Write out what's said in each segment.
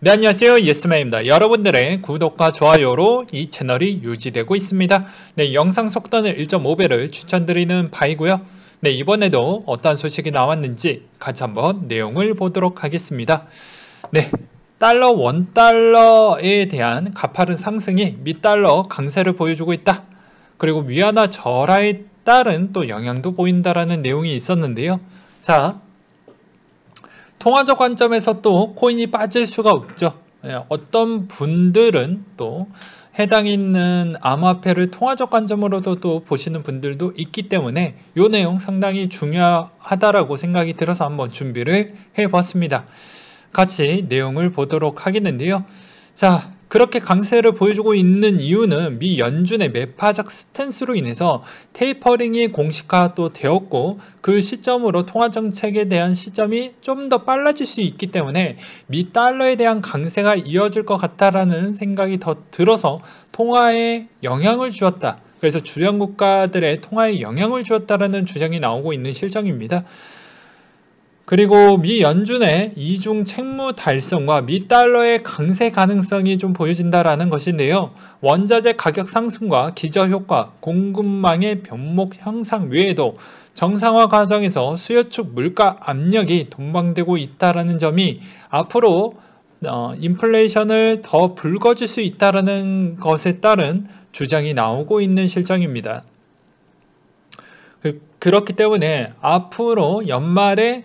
네, 안녕하세요. 예스맨입니다. 여러분들의 구독과 좋아요로 이 채널이 유지되고 있습니다. 네, 영상 속도는 1.5배를 추천드리는 바이고요. 네, 이번에도 어떤 소식이 나왔는지 같이 한번 내용을 보도록 하겠습니다. 네, 달러 원달러에 대한 가파른 상승이 미달러 강세를 보여주고 있다. 그리고 위안화 절하에 따른 또 영향도 보인다라는 내용이 있었는데요. 자, 통화적 관점에서 또 코인이 빠질 수가 없죠. 어떤 분들은 또 해당 있는 암호화폐를 통화적 관점으로도 또 보시는 분들도 있기 때문에 이 내용 상당히 중요하다라고 생각이 들어서 한번 준비를 해봤습니다. 같이 내용을 보도록 하겠는데요. 자, 그렇게 강세를 보여주고 있는 이유는 미 연준의 매파적 스탠스로 인해서 테이퍼링이 공식화도 되었고 그 시점으로 통화정책에 대한 시점이 좀 더 빨라질 수 있기 때문에 미 달러에 대한 강세가 이어질 것 같다라는 생각이 더 들어서 통화에 영향을 주었다. 그래서 주변 국가들의 통화에 영향을 주었다라는 주장이 나오고 있는 실정입니다. 그리고 미 연준의 이중 채무 달성과 미 달러의 강세 가능성이 좀 보여진다라는 것인데요. 원자재 가격 상승과 기저효과, 공급망의 변목 향상 외에도 정상화 과정에서 수요 측 물가 압력이 동반되고 있다라는 점이 앞으로 인플레이션을 더 불거질 수 있다라는 것에 따른 주장이 나오고 있는 실정입니다. 그렇기 때문에 앞으로 연말에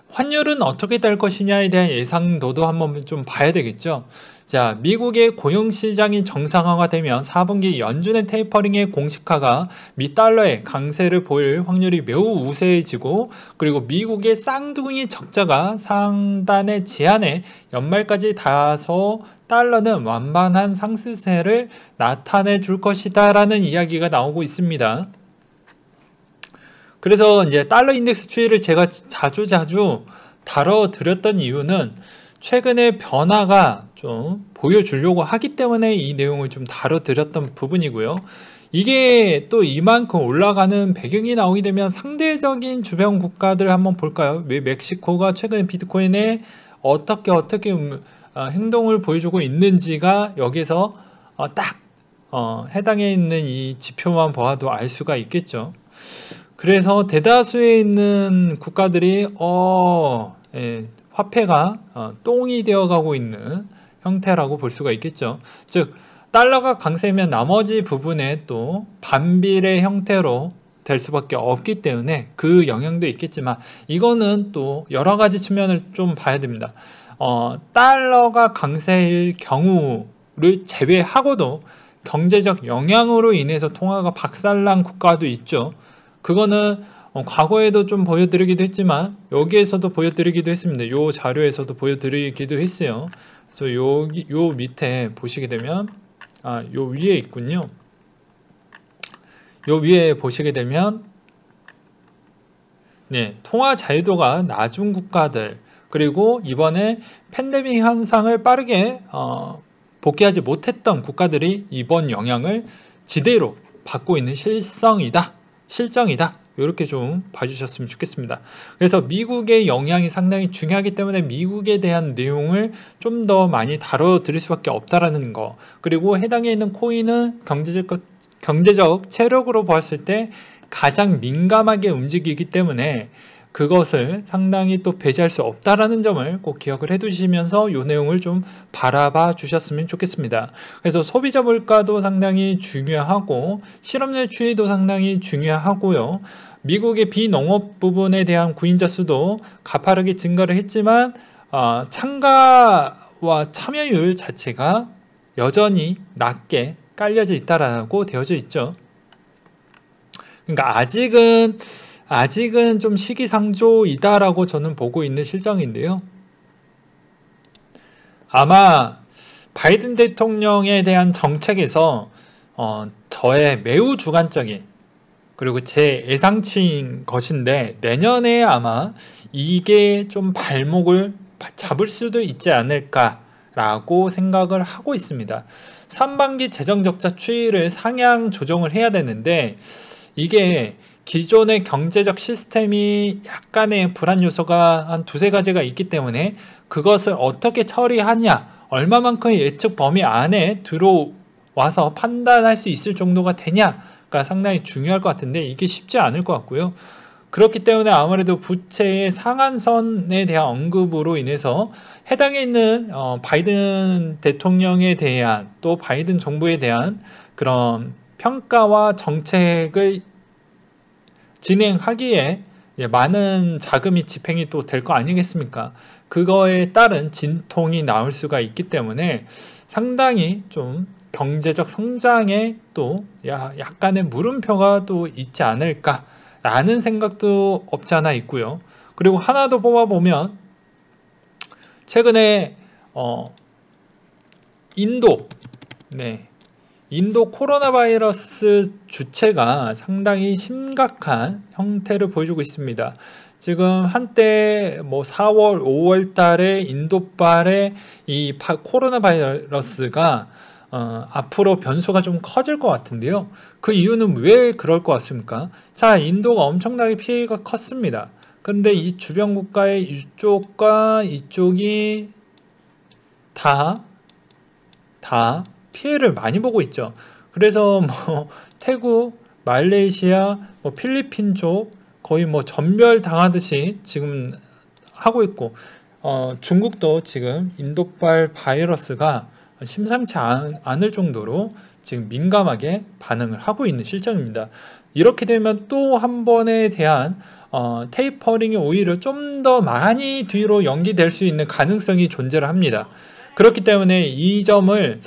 환율은 어떻게 될 것이냐에 대한 예상도도 한번 좀 봐야 되겠죠. 자, 미국의 고용시장이 정상화가 되면 4분기 연준의 테이퍼링의 공식화가 미 달러의 강세를 보일 확률이 매우 우세해지고, 그리고 미국의 쌍둥이 적자가 상단의 제한에 연말까지 닿아서 달러는 완만한 상승세를 나타내 줄 것이다 라는 이야기가 나오고 있습니다. 그래서 이제 달러 인덱스 추이를 제가 자주 다뤄드렸던 이유는 최근에 변화가 좀 보여주려고 하기 때문에 이 내용을 좀 다뤄드렸던 부분이고요. 이게 또 이만큼 올라가는 배경이 나오게 되면 상대적인 주변 국가들 한번 볼까요? 멕시코가 최근에 비트코인에 어떻게 행동을 보여주고 있는지가 여기서 딱 해당해 있는 이 지표만 보아도 알 수가 있겠죠. 그래서 대다수에 있는 국가들이 화폐가 똥이 되어가고 있는 형태라고 볼 수가 있겠죠. 즉 달러가 강세면 나머지 부분에 또 반비례 형태로 될 수밖에 없기 때문에 그 영향도 있겠지만 이거는 또 여러 가지 측면을 좀 봐야 됩니다. 달러가 강세일 경우를 제외하고도 경제적 영향으로 인해서 통화가 박살난 국가도 있죠. 그거는 과거에도 좀 보여드리기도 했지만 여기에서도 보여드리기도 했습니다. 요 자료에서도 보여드리기도 했어요. 그래서 요 밑에 보시게 되면 요 위에 있군요. 요 위에 보시게 되면 네, 통화 자유도가 낮은 국가들, 그리고 이번에 팬데믹 현상을 빠르게 복귀하지 못했던 국가들이 이번 영향을 지대로 받고 있는 실정이다. 이렇게 좀 봐주셨으면 좋겠습니다. 그래서 미국의 영향이 상당히 중요하기 때문에 미국에 대한 내용을 좀 더 많이 다뤄드릴 수밖에 없다라는 거. 그리고 해당에 있는 코인은 경제적 체력으로 보았을 때 가장 민감하게 움직이기 때문에 그것을 상당히 또 배제할 수 없다라는 점을 꼭 기억을 해두시면서 이 내용을 좀 바라봐 주셨으면 좋겠습니다. 그래서 소비자 물가도 상당히 중요하고 실업률 추이도 상당히 중요하고요. 미국의 비농업 부분에 대한 구인자 수도 가파르게 증가를 했지만 참가와 참여율 자체가 여전히 낮게 깔려져 있다라고 되어져 있죠. 그러니까 아직은 좀 시기상조이다라고 저는 보고 있는 실정인데요. 아마 바이든 대통령에 대한 정책에서 저의 매우 주관적인 그리고 제 예상치인 것인데 내년에 아마 이게 좀 발목을 잡을 수도 있지 않을까라고 생각을 하고 있습니다. 3분기 재정적자 추이를 상향 조정을 해야 되는데 이게 기존의 경제적 시스템이 약간의 불안 요소가 한 두세 가지가 있기 때문에 그것을 어떻게 처리하냐, 얼마만큼의 예측 범위 안에 들어와서 판단할 수 있을 정도가 되냐가 상당히 중요할 것 같은데 이게 쉽지 않을 것 같고요. 그렇기 때문에 아무래도 부채의 상한선에 대한 언급으로 인해서 해당에 있는 바이든 대통령에 대한 또 바이든 정부에 대한 그런 평가와 정책을 진행하기에 많은 자금이 집행이 또 될 거 아니겠습니까? 그거에 따른 진통이 나올 수가 있기 때문에 상당히 좀 경제적 성장에 또 약간의 물음표가 또 있지 않을까라는 생각도 없지 않아 있고요. 그리고 하나 더 뽑아보면 최근에 인도, 네, 인도 코로나 바이러스 주체가 상당히 심각한 형태를 보여주고 있습니다. 지금 한때 뭐 4월, 5월 달에 인도발의 이 코로나 바이러스가 앞으로 변수가 좀 커질 것 같은데요. 그 이유는 왜 그럴 것 같습니까? 자, 인도가 엄청나게 피해가 컸습니다. 그런데 이 주변 국가의 이쪽과 이쪽이 다 피해를 많이 보고 있죠. 그래서 뭐 태국, 말레이시아, 뭐 필리핀 쪽 거의 뭐 전멸 당하듯이 지금 하고 있고 중국도 지금 인도발 바이러스가 심상치 않을 정도로 지금 민감하게 반응을 하고 있는 실정입니다. 이렇게 되면 또 한 번에 대한 테이퍼링이 오히려 좀 더 많이 뒤로 연기될 수 있는 가능성이 존재를 합니다. 그렇기 때문에 이 점을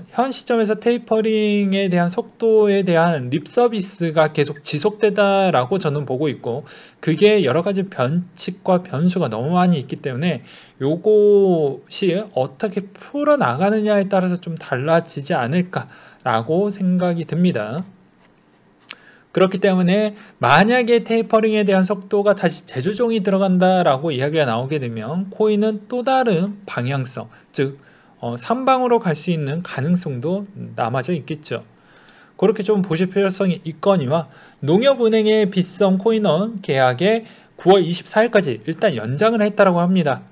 현 시점에서 테이퍼링에 대한 속도에 대한 립 서비스가 계속 지속되다라고 저는 보고 있고 그게 여러 가지 변칙과 변수가 너무 많이 있기 때문에 요것이 어떻게 풀어나가느냐에 따라서 좀 달라지지 않을까라고 생각이 듭니다. 그렇기 때문에 만약에 테이퍼링에 대한 속도가 다시 재조정이 들어간다라고 이야기가 나오게 되면 코인은 또 다른 방향성, 즉 3방으로 갈 수 있는 가능성도 남아져 있겠죠. 그렇게 좀 보실 필요성이 있거니와 농협은행의 빗성 코인원 계약에 9월 24일까지 일단 연장을 했다라고 합니다.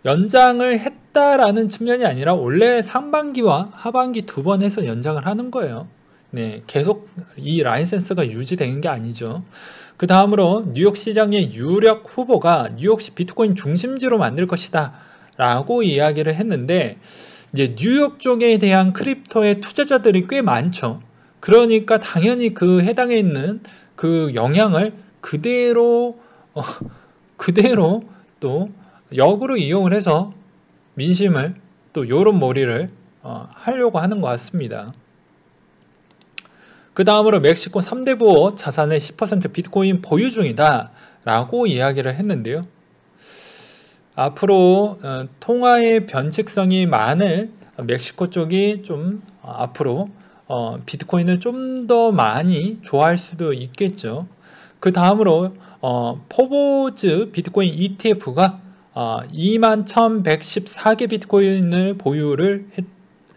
연장을 했다라는 측면이 아니라 원래 상반기와 하반기 두 번 해서 연장을 하는 거예요. 네, 계속 이 라이센스가 유지되는 게 아니죠. 그 다음으로 뉴욕 시장의 유력 후보가 뉴욕시 비트코인 중심지로 만들 것이다 라고 이야기를 했는데 이제 뉴욕 쪽에 대한 크립토의 투자자들이 꽤 많죠. 그러니까 당연히 그 해당에 있는 그 영향을 그대로 또 역으로 이용을 해서 민심을 또 요런 몰이를 하려고 하는 것 같습니다. 그 다음으로 멕시코 3대 부호 자산의 10% 비트코인 보유 중이다 라고 이야기를 했는데요. 앞으로 통화의 변칙성이 많을 멕시코 쪽이 좀 앞으로 비트코인을 좀 더 많이 좋아할 수도 있겠죠. 그 다음으로 포보즈 비트코인 ETF가 21,114개 비트코인을 보유를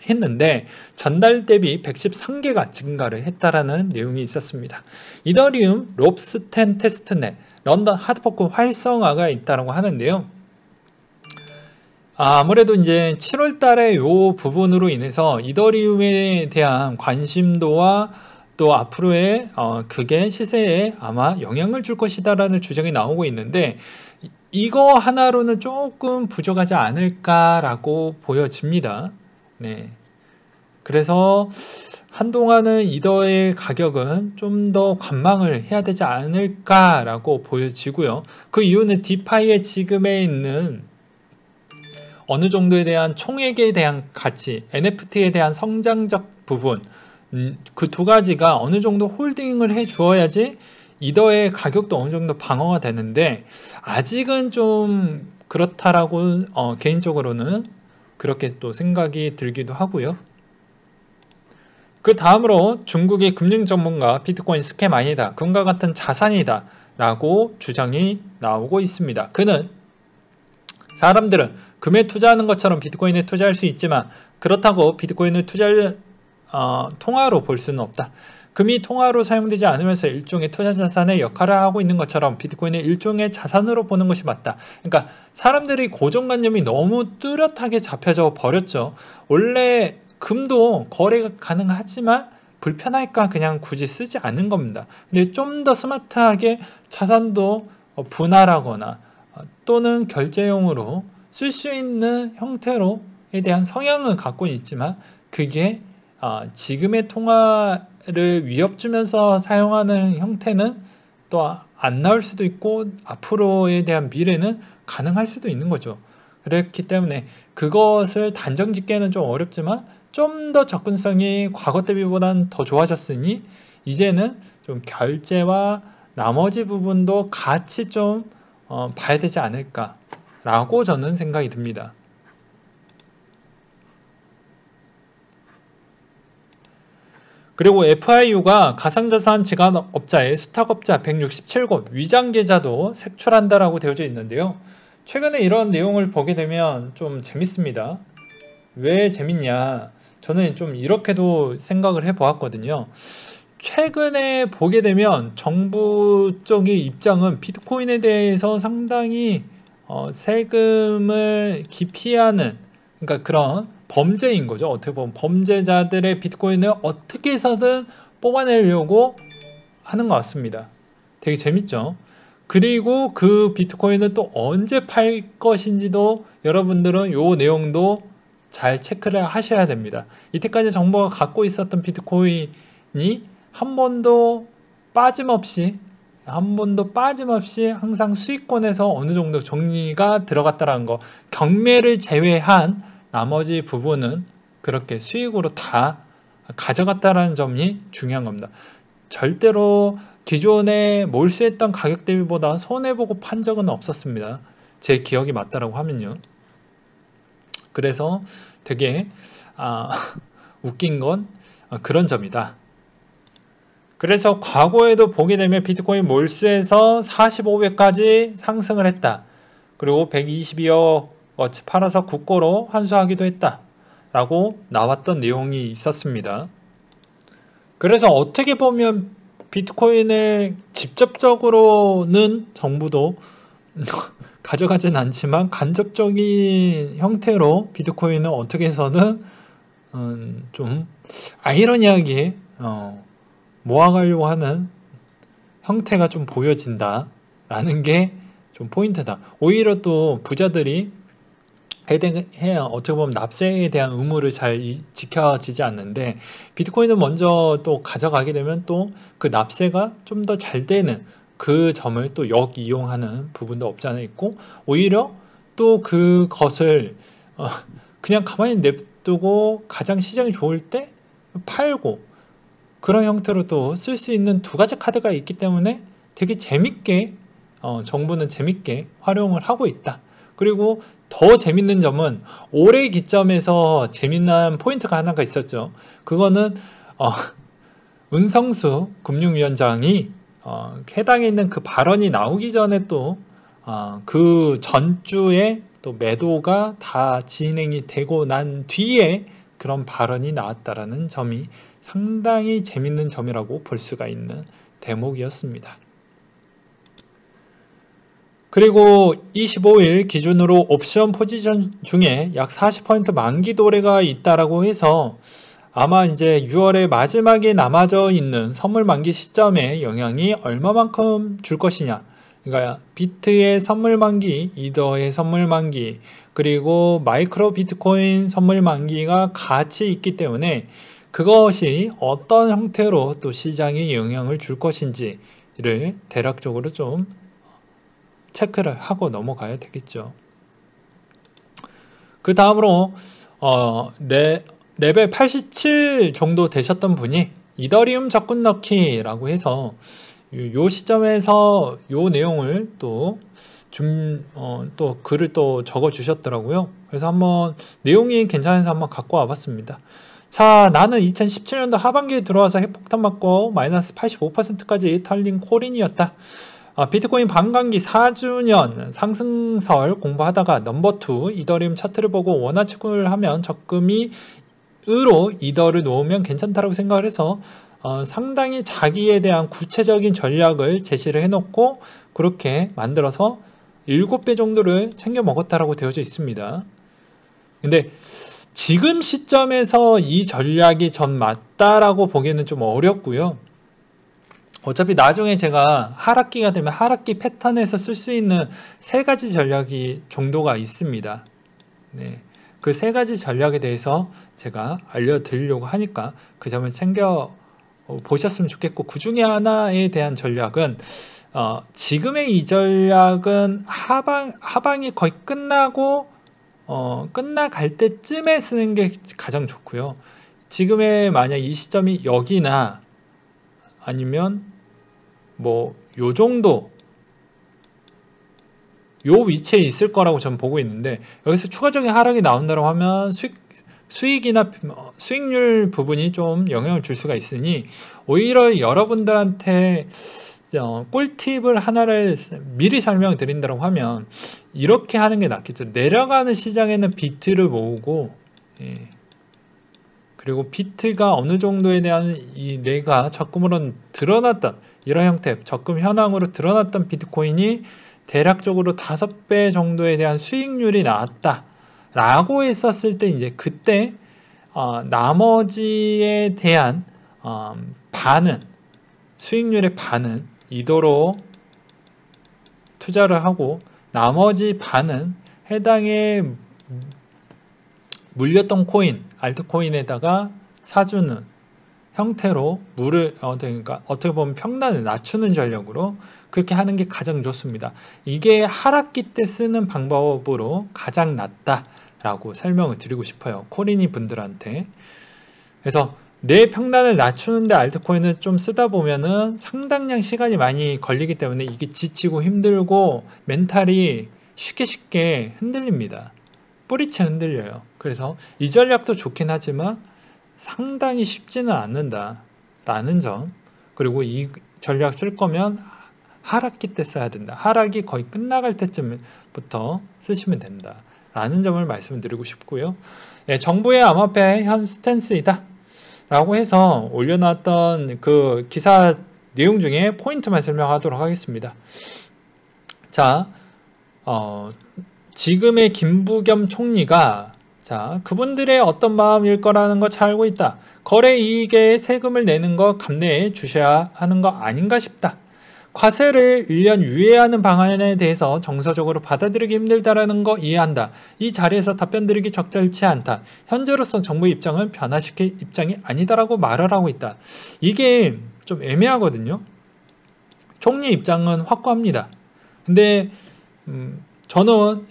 했는데 전달 대비 113개가 증가를 했다라는 내용이 있었습니다. 이더리움 롭스텐 테스트넷 런던 하드포크 활성화가 있다고 하는데요. 아무래도 이제 7월 달에 요 부분으로 인해서 이더리움에 대한 관심도와 또 앞으로의 그게 시세에 아마 영향을 줄 것이다라는 주장이 나오고 있는데 이거 하나로는 조금 부족하지 않을까라고 보여집니다. 네. 그래서 한동안은 이더의 가격은 좀 더 관망을 해야 되지 않을까라고 보여지고요. 그 이유는 디파이의 지금에 있는 어느 정도에 대한 총액에 대한 가치, NFT에 대한 성장적 부분, 그 두 가지가 어느 정도 홀딩을 해 주어야지 이더의 가격도 어느 정도 방어가 되는데 아직은 좀 그렇다라고 개인적으로는 그렇게 또 생각이 들기도 하고요. 그 다음으로 중국의 금융 전문가 비트코인 스캠 아니다, 금과 같은 자산이다 라고 주장이 나오고 있습니다. 그는 사람들은 금에 투자하는 것처럼 비트코인에 투자할 수 있지만 그렇다고 비트코인을 통화로 볼 수는 없다. 금이 통화로 사용되지 않으면서 일종의 투자 자산의 역할을 하고 있는 것처럼 비트코인을 일종의 자산으로 보는 것이 맞다. 그러니까 사람들이 고정관념이 너무 뚜렷하게 잡혀져 버렸죠. 원래 금도 거래가 가능하지만 불편할까 그냥 굳이 쓰지 않은 겁니다. 근데 좀 더 스마트하게 자산도 분할하거나 또는 결제용으로 쓸 수 있는 형태로에 대한 성향은 갖고 있지만 그게 지금의 통화를 위협 주면서 사용하는 형태는 또 안 나올 수도 있고 앞으로에 대한 미래는 가능할 수도 있는 거죠. 그렇기 때문에 그것을 단정 짓기에는 좀 어렵지만 좀 더 접근성이 과거 대비보다는 더 좋아졌으니 이제는 좀 결제와 나머지 부분도 같이 좀 봐야 되지 않을까라고 저는 생각이 듭니다. 그리고 FIU가 가상자산 지간업자의 수탁업자 167곳 위장 계좌도 색출한다라고 되어져 있는데요. 최근에 이런 내용을 보게 되면 좀 재밌습니다. 왜 재밌냐? 저는 좀 이렇게도 생각을 해보았거든요. 최근에 보게 되면 정부 쪽의 입장은 비트코인에 대해서 상당히 세금을 기피하는, 그러니까 그런 범죄인 거죠. 어떻게 보면 범죄자들의 비트코인을 어떻게 해서든 뽑아내려고 하는 것 같습니다. 되게 재밌죠. 그리고 그 비트코인을 또 언제 팔 것인지도 여러분들은 요 내용도 잘 체크를 하셔야 됩니다. 이때까지 정부가 갖고 있었던 비트코인이 한 번도 빠짐없이 항상 수익권에서 어느 정도 정리가 들어갔다는 거, 경매를 제외한 나머지 부분은 그렇게 수익으로 다 가져갔다는 점이 중요한 겁니다. 절대로 기존에 몰수했던 가격 대비보다 손해보고 판 적은 없었습니다. 제 기억이 맞다라고 하면요. 그래서 되게 웃긴 건 그런 점이다. 그래서 과거에도 보게 되면 비트코인 몰수에서 45배까지 상승을 했다. 그리고 122억 어치 팔아서 국고로 환수하기도 했다. 라고 나왔던 내용이 있었습니다. 그래서 어떻게 보면 비트코인을 직접적으로는 정부도 가져가진 않지만 간접적인 형태로 비트코인을 어떻게 해서는 좀 아이러니하게 모아가려고 하는 형태가 좀 보여진다라는 게 좀 포인트다. 오히려 또 부자들이 어떻게 보면 납세에 대한 의무를 잘 지켜지지 않는데 비트코인을 먼저 또 가져가게 되면 또 그 납세가 좀 더 잘 되는 그 점을 또 역이용하는 부분도 없지 않아 있고 오히려 또 그것을 그냥 가만히 냅두고 가장 시장이 좋을 때 팔고 그런 형태로 또 쓸 수 있는 두 가지 카드가 있기 때문에 되게 재밌게 정부는 재밌게 활용을 하고 있다. 그리고 더 재밌는 점은 올해 기점에서 재미난 포인트가 하나가 있었죠. 그거는 은성수 금융위원장이 해당에 있는 그 발언이 나오기 전에 또 그 전주에 또 매도가 다 진행이 되고 난 뒤에 그런 발언이 나왔다라는 점이 상당히 재밌는 점이라고 볼 수가 있는 대목이었습니다. 그리고 25일 기준으로 옵션 포지션 중에 약 40% 만기 도래가 있다라고 해서 아마 이제 6월의 마지막에 남아져 있는 선물 만기 시점에 영향이 얼마만큼 줄 것이냐. 그러니까 비트의 선물 만기, 이더의 선물 만기, 그리고 마이크로 비트코인 선물 만기가 같이 있기 때문에 그것이 어떤 형태로 또 시장에 영향을 줄 것인지를 대략적으로 좀 체크를 하고 넘어가야 되겠죠. 그 다음으로 레벨 87 정도 되셨던 분이 이더리움 적금 넣기라고 해서 요 시점에서 요 내용을 또 글을 또 적어 주셨더라고요. 그래서 한번 내용이 괜찮아서 한번 갖고 와봤습니다. 자, 나는 2017년도 하반기에 들어와서 핵폭탄 맞고 마이너스 85%까지 털린 코린이었다. 비트코인 반감기 4주년 상승설 공부하다가 넘버2 이더리움 차트를 보고 원화 추구를 하면 적금이 으로 이더를 놓으면 괜찮다라고 생각을 해서 상당히 자기에 대한 구체적인 전략을 제시를 해놓고 그렇게 만들어서 7배 정도를 챙겨 먹었다라고 되어져 있습니다. 근데 지금 시점에서 이 전략이 전 맞다라고 보기에는 좀 어렵고요. 어차피 나중에 제가 하락기가 되면 하락기 패턴에서 쓸 수 있는 3가지 전략이 정도가 있습니다. 네. 그 3가지 전략에 대해서 제가 알려드리려고 하니까 그 점을 챙겨 보셨으면 좋겠고, 그 중에 하나에 대한 전략은 지금의 이 전략은 하방이 거의 끝나고 끝나갈 때쯤에 쓰는 게 가장 좋고요. 지금의 만약 이 시점이 여기나 아니면 뭐 요 정도 요 위치에 있을 거라고 저는 보고 있는데, 여기서 추가적인 하락이 나온다고 하면 수익이나 수익률 부분이 좀 영향을 줄 수가 있으니, 오히려 여러분들한테 꿀팁을 하나를 미리 설명드린다고 하면 이렇게 하는 게 낫겠죠. 내려가는 시장에는 비트를 모으고, 그리고 비트가 어느 정도에 대한 내가 적금으로 드러났던 이런 형태, 적금 현황으로 드러났던 비트코인이 대략적으로 5배 정도에 대한 수익률이 나왔다 라고 했었을 때, 이제 그때 나머지에 대한 반은, 수익률의 반은 이도로 투자를 하고, 나머지 반은 해당에 물렸던 코인, 알트코인에다가 사주는 형태로 그러니까 어떻게 보면 평단을 낮추는 전략으로 그렇게 하는 게 가장 좋습니다. 이게 하락기 때 쓰는 방법으로 가장 낫다라고 설명을 드리고 싶어요, 코린이 분들한테. 그래서 내 평단을 낮추는데 알트코인을 좀 쓰다 보면은 상당량 시간이 많이 걸리기 때문에 이게 지치고 힘들고 멘탈이 쉽게 흔들립니다. 뿌리채 흔들려요. 그래서 이 전략도 좋긴 하지만 상당히 쉽지는 않는다 라는 점, 그리고 이 전략 쓸 거면 하락기 때 써야 된다, 하락이 거의 끝나갈 때쯤부터 쓰시면 된다 라는 점을 말씀드리고 싶고요. 정부의 암호화폐 현 스탠스이다 라고 해서 올려놨던 그 기사 내용 중에 포인트만 설명하도록 하겠습니다. 자, 지금의 김부겸 총리가 그분들의 어떤 마음일 거라는 거 잘 알고 있다. 거래 이익에 세금을 내는 거 감내해 주셔야 하는 거 아닌가 싶다. 과세를 1년 유예하는 방안에 대해서 정서적으로 받아들이기 힘들다라는 거 이해한다. 이 자리에서 답변 드리기 적절치 않다. 현재로서 정부 입장은 변화시킬 입장이 아니다라고 말을 하고 있다. 이게 좀 애매하거든요. 총리 입장은 확고합니다. 근데 저는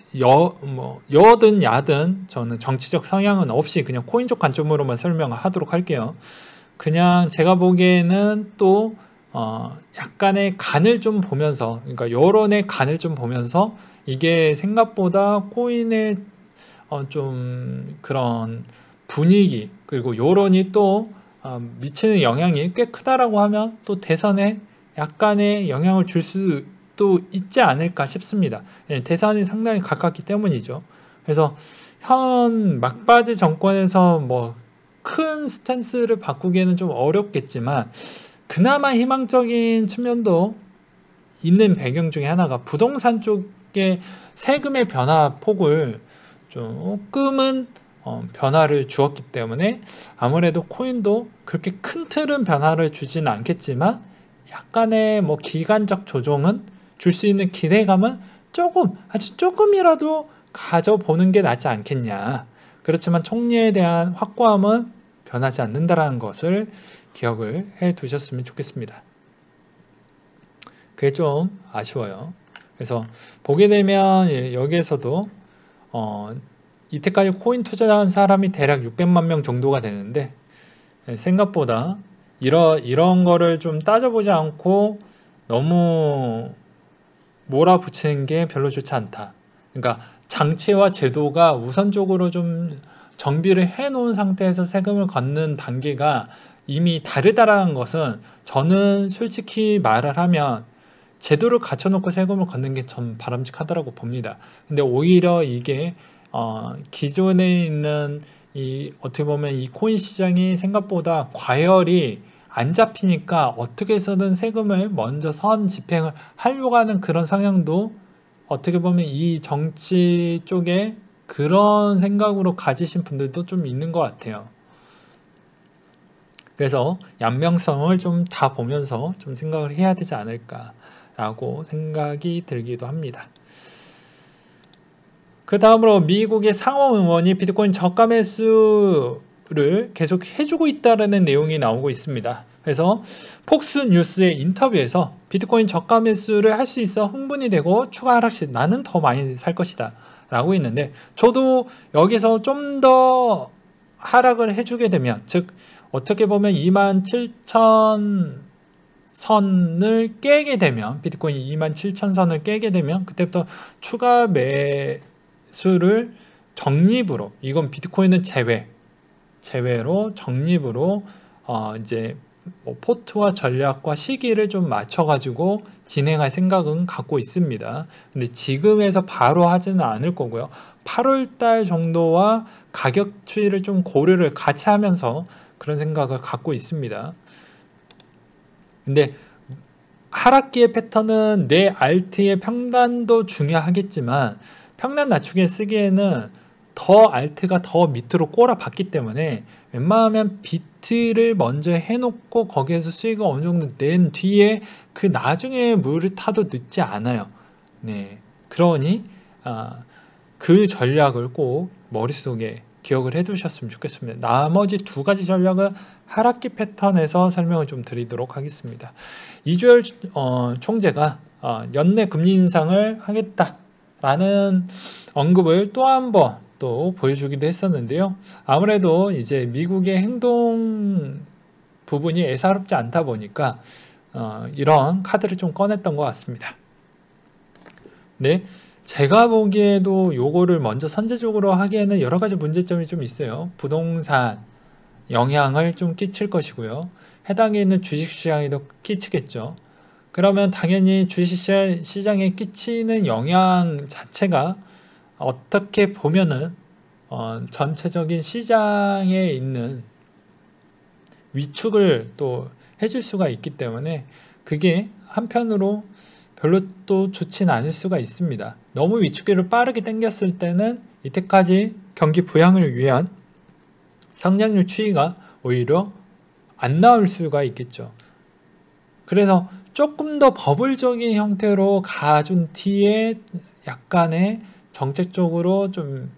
여든 야든 저는 정치적 성향은 없이 그냥 코인적 관점으로만 설명을 하도록 할게요. 그냥 제가 보기에는 또 약간의 간을 좀 보면서, 그러니까 여론의 간을 좀 보면서 이게 생각보다 코인의 좀 그런 분위기, 그리고 여론이 또 미치는 영향이 꽤 크다라고 하면 또 대선에 약간의 영향을 줄 수도 있지 않을까 싶습니다. 대선이 상당히 가깝기 때문이죠. 그래서 현 막바지 정권에서 뭐 큰 스탠스를 바꾸기에는 좀 어렵겠지만, 그나마 희망적인 측면도 있는 배경 중에 하나가 부동산 쪽에 세금의 변화 폭을 조금은 변화를 주었기 때문에 아무래도 코인도 그렇게 큰 틀은 변화를 주지는 않겠지만 약간의 뭐 기간적 조정은 줄 수 있는 기대감은 아주 조금이라도 가져보는 게 낫지 않겠냐. 그렇지만 총리에 대한 확고함은 변하지 않는다라는 것을 기억을 해 두셨으면 좋겠습니다. 그게 좀 아쉬워요. 그래서 보게 되면 여기에서도 이때까지 코인 투자한 사람이 대략 600만 명 정도가 되는데, 생각보다 이런 거를 좀 따져보지 않고 너무 몰아붙이는 게 별로 좋지 않다. 그러니까 장치와 제도가 우선적으로 좀 정비를 해 놓은 상태에서 세금을 걷는 단계가 이미 다르다라는 것은, 저는 솔직히 말을 하면 제도를 갖춰놓고 세금을 걷는 게 전 바람직하다고 봅니다. 근데 오히려 이게 기존에 있는 어떻게 보면 이 코인 시장이 생각보다 과열이 안 잡히니까 어떻게 해서든 세금을 먼저 선 집행을 하려고 하는 그런 성향도 어떻게 보면 이 정치 쪽에 그런 생각으로 가지신 분들도 좀 있는 것 같아요. 그래서 양면성을 좀 다 보면서 좀 생각을 해야 되지 않을까라고 생각이 들기도 합니다. 그 다음으로 미국의 상원 의원이 비트코인 저가 매수를 계속 해주고 있다는 내용이 나오고 있습니다. 그래서 폭스뉴스의 인터뷰에서 비트코인 저가 매수를 할 수 있어 흥분이 되고 추가 하락 시 나는 더 많이 살 것이다 라고 있는데, 저도 여기서 좀 더 하락을 해주게 되면, 즉 어떻게 보면 27,000 선을 깨게 되면, 비트코인 27,000선을 깨게 되면 그때부터 추가 매수를 적립으로, 이건 비트코인은 제외로 적립으로 이제 뭐 포트와 전략과 시기를 좀 맞춰가지고 진행할 생각은 갖고 있습니다. 근데 지금에서 바로 하지는 않을 거고요. 8월달 정도와 가격 추이를 좀 고려를 같이 하면서 그런 생각을 갖고 있습니다. 근데 하락기의 패턴은 내 알트의 평단도 중요하겠지만, 평단 낮추기에 쓰기에는 더 알트가 더 밑으로 꼬라박기 때문에 웬만하면 비트를 먼저 해놓고 거기에서 수익을 어느 정도 낸 뒤에 그 나중에 물을 타도 늦지 않아요. 네, 그러니 그 전략을 꼭 머릿속에 기억을 해 두셨으면 좋겠습니다. 나머지 두 가지 전략은 하락기 패턴에서 설명을 좀 드리도록 하겠습니다. 이주열 총재가 연내 금리 인상을 하겠다라는 언급을 또 한 번 또 보여주기도 했었는데요. 아무래도 이제 미국의 행동 부분이 예사롭지 않다 보니까 이런 카드를 좀 꺼냈던 것 같습니다. 네, 제가 보기에도 요거를 먼저 선제적으로 하기에는 여러 가지 문제점이 좀 있어요. 부동산 영향을 좀 끼칠 것이고요. 해당에 있는 주식시장에도 끼치겠죠. 그러면 당연히 주식시장에 끼치는 영향 자체가 어떻게 보면은 전체적인 시장에 있는 위축을 또 해줄 수가 있기 때문에 그게 한편으로 별로 또 좋진 않을 수가 있습니다. 너무 위축기를 빠르게 당겼을 때는 이때까지 경기 부양을 위한 성장률 추이가 오히려 안 나올 수가 있겠죠. 그래서 조금 더 버블적인 형태로 가준 뒤에 약간의 정책적으로 좀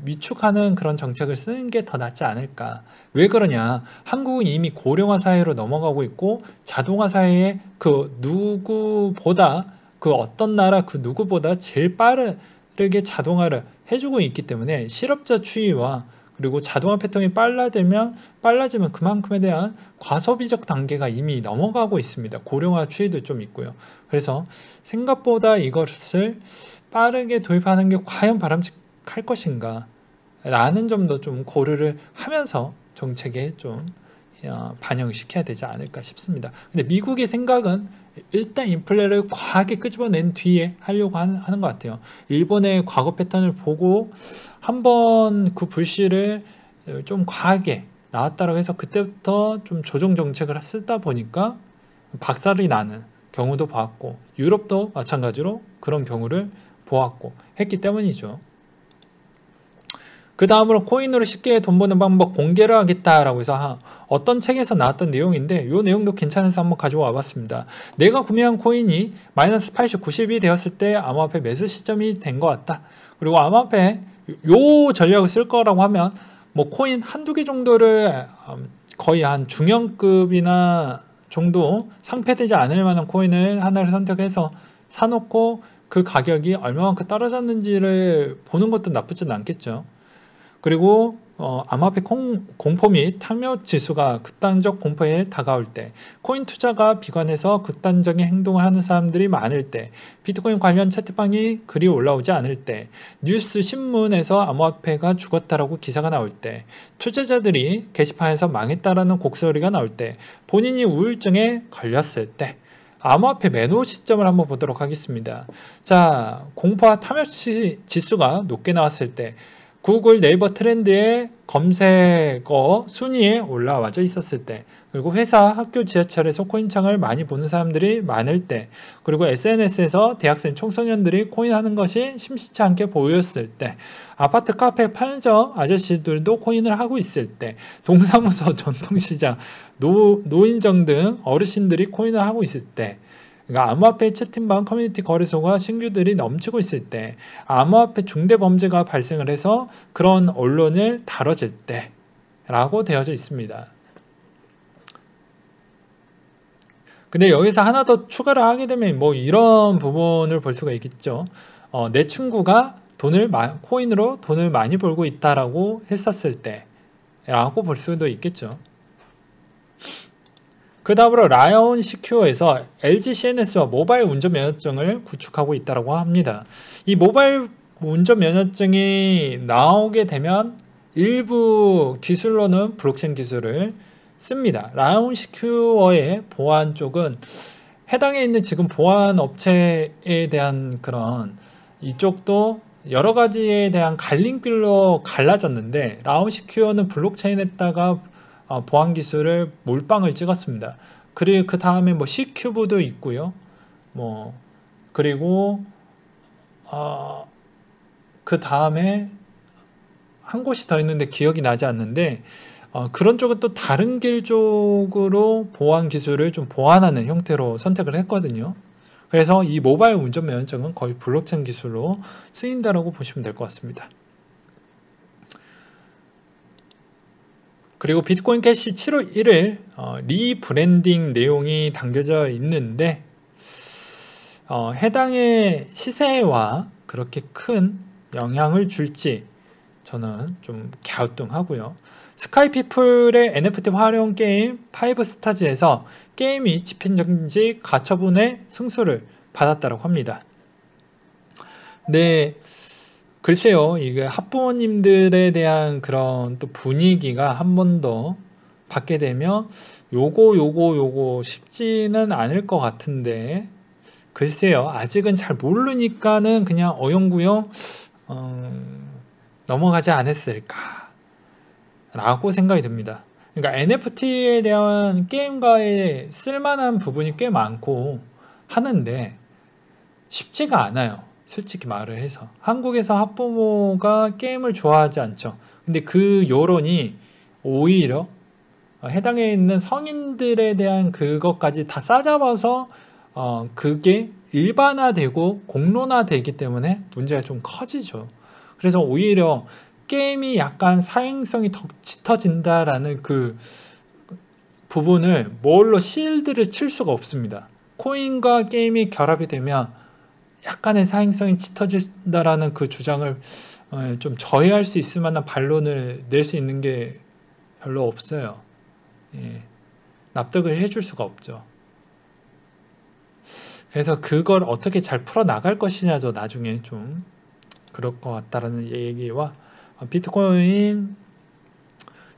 위축하는 그런 정책을 쓰는 게 더 낫지 않을까. 왜 그러냐? 한국은 이미 고령화 사회로 넘어가고 있고 자동화 사회에 그 누구보다, 그 어떤 나라 그 누구보다 제일 빠르게 자동화를 해주고 있기 때문에 실업자 추이와 그리고 자동화 패턴이 빨라지면 그만큼에 대한 과소비적 단계가 이미 넘어가고 있습니다. 고령화 추이도 좀 있고요. 그래서 생각보다 이것을 빠르게 도입하는 게 과연 바람직할 것인가 라는 점도 좀 고려를 하면서 정책에 좀 반영시켜야 되지 않을까 싶습니다. 근데 미국의 생각은 일단 인플레를 과하게 끄집어낸 뒤에 하려고 하는 것 같아요. 일본의 과거 패턴을 보고 한번 그 불씨를 좀 과하게 나왔다고 해서 그때부터 좀 조정 정책을 쓰다 보니까 박살이 나는 경우도 보았고, 유럽도 마찬가지로 그런 경우를 보았고 했기 때문이죠. 그 다음으로 코인으로 쉽게 돈 버는 방법 공개를 하겠다라고 해서 어떤 책에서 나왔던 내용인데, 이 내용도 괜찮아서 한번 가져와 봤습니다. 내가 구매한 코인이 마이너스 80, 90이 되었을 때 암호화폐 매수 시점이 된 것 같다. 그리고 암호화폐 요 전략을 쓸 거라고 하면 뭐 코인 한두 개 정도를 거의 한 중형급이나 정도 상폐되지 않을 만한 코인을 하나를 선택해서 사놓고 그 가격이 얼마만큼 떨어졌는지를 보는 것도 나쁘진 않겠죠. 그리고 암호화폐 공포 및 탐욕 지수가 극단적 공포에 다가올 때, 코인 투자가 비관해서 극단적인 행동을 하는 사람들이 많을 때, 비트코인 관련 채팅방이 글이 올라오지 않을 때, 뉴스 신문에서 암호화폐가 죽었다라고 기사가 나올 때, 투자자들이 게시판에서 망했다라는 곡소리가 나올 때, 본인이 우울증에 걸렸을 때, 암호화폐 매도 시점을 한번 보도록 하겠습니다. 자, 공포와 탐욕 지수가 높게 나왔을 때, 구글 네이버 트렌드의 검색어 순위에 올라와져 있었을 때, 그리고 회사, 학교, 지하철에서 코인창을 많이 보는 사람들이 많을 때, 그리고 SNS에서 대학생 청소년들이 코인하는 것이 심심치 않게 보였을 때, 아파트, 카페, 편의점 아저씨들도 코인을 하고 있을 때, 동사무소, 전통시장, 노인정 등 어르신들이 코인을 하고 있을 때, 그러니까 암호화폐 채팅방 커뮤니티 거래소가 신규들이 넘치고 있을 때, 암호화폐 중대범죄가 발생을 해서 그런 언론을 다뤄질 때 라고 되어져 있습니다. 근데 여기서 하나 더 추가를 하게 되면 뭐 이런 부분을 볼 수가 있겠죠. 내 친구가 코인으로 돈을 많이 벌고 있다라고 했었을 때 라고 볼 수도 있겠죠. 그 다음으로 라이온 시큐어에서 LG CNS와 모바일 운전면허증을 구축하고 있다고 합니다. 이 모바일 운전면허증이 나오게 되면 일부 기술로는 블록체인 기술을 씁니다. 라이온 시큐어의 보안 쪽은 해당에 있는 지금 보안 업체에 대한 그런 이쪽도 여러 가지에 대한 갈림길로 갈라졌는데, 라이온 시큐어는 블록체인에다가 보안 기술을 몰빵을 찍었습니다. 그리고 그 다음에 뭐 C큐브도 있고요. 그리고 그 다음에 한 곳이 더 있는데 기억이 나지 않는데, 그런 쪽은 또 다른 길 쪽으로 보안 기술을 좀 보완하는 형태로 선택을 했거든요. 그래서 이 모바일 운전면허증은 거의 블록체인 기술로 쓰인다라고 보시면 될 것 같습니다. 그리고 비트코인 캐시 7월 1일 리브랜딩 내용이 담겨져 있는데, 해당의 시세와 그렇게 큰 영향을 줄지 저는 좀 갸우뚱하고요. 스카이피플의 NFT 활용 게임 5스타즈에서 게임이 집행정지 가처분의 승소를 받았다고 합니다. 네, 글쎄요, 이게 학부모님들에 대한 그런 또 분위기가 한 번 더 받게 되면 요거 쉽지는 않을 것 같은데, 글쎄요, 아직은 잘 모르니까는 그냥 어영부영 넘어가지 않았을까 라고 생각이 듭니다. 그러니까 NFT에 대한 게임가에 쓸만한 부분이 꽤 많고 하는데 쉽지가 않아요. 솔직히 말을 해서. 한국에서 학부모가 게임을 좋아하지 않죠. 근데 그 여론이 오히려 해당에 있는 성인들에 대한 그것까지 다 싸잡아서 그게 일반화되고 공론화되기 때문에 문제가 좀 커지죠. 그래서 오히려 게임이 약간 사행성이 더 짙어진다라는 그 부분을 뭘로 실드를 칠 수가 없습니다. 코인과 게임이 결합이 되면 약간의 사행성이 짙어진다라는 그 주장을 좀 저해할 수 있을 만한 반론을 낼 수 있는 게 별로 없어요. 예, 납득을 해줄 수가 없죠. 그래서 그걸 어떻게 잘 풀어나갈 것이냐도 나중에 좀 그럴 것 같다라는 얘기와, 비트코인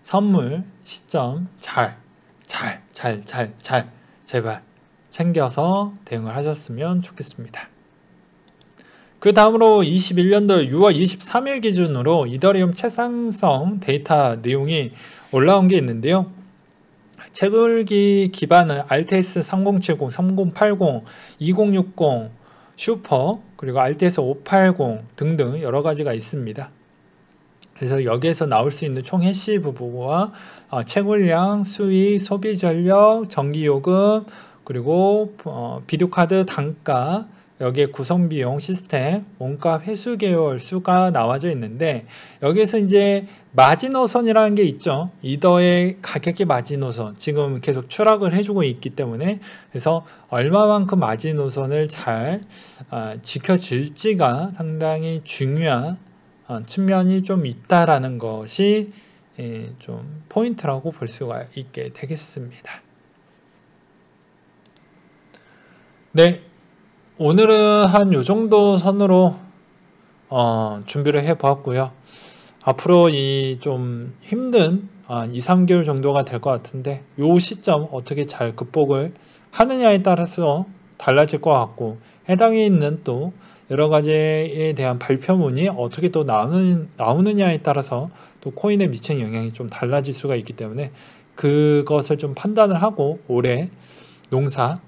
선물 시점 제발 챙겨서 대응을 하셨으면 좋겠습니다. 그 다음으로 21년도 6월 23일 기준으로 이더리움 최상성 데이터 내용이 올라온 게 있는데요. 채굴기 기반은 RTS 3070, 3080, 2060, 슈퍼, 그리고 RTS 580 등등 여러 가지가 있습니다. 그래서 여기에서 나올 수 있는 총 해시 부분과 채굴량, 수위, 소비 전력, 전기요금, 그리고 비디오 카드 단가, 여기에 구성 비용, 시스템, 원가 회수 계열 수가 나와져 있는데, 여기에서 이제 마지노선이라는 게 있죠. 이더의 가격의 마지노선, 지금 계속 추락을 해주고 있기 때문에, 그래서 얼마만큼 마지노선을 잘 지켜질지가 상당히 중요한 측면이 좀 있다라는 것이 좀 포인트라고 볼 수가 있게 되겠습니다. 네, 오늘은 한 요 정도 선으로 준비를 해 보았고요. 앞으로 이 좀 힘든 2, 3개월 정도가 될 것 같은데, 요 시점 어떻게 잘 극복을 하느냐에 따라서 달라질 것 같고, 해당에 있는 또 여러 가지에 대한 발표문이 어떻게 또 나오느냐에 따라서 또 코인에 미치는 영향이 좀 달라질 수가 있기 때문에 그것을 좀 판단을 하고 올해 농사를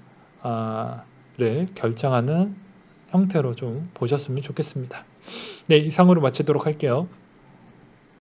결정하는 형태로 좀 보셨으면 좋겠습니다. 네, 이상으로 마치도록 할게요.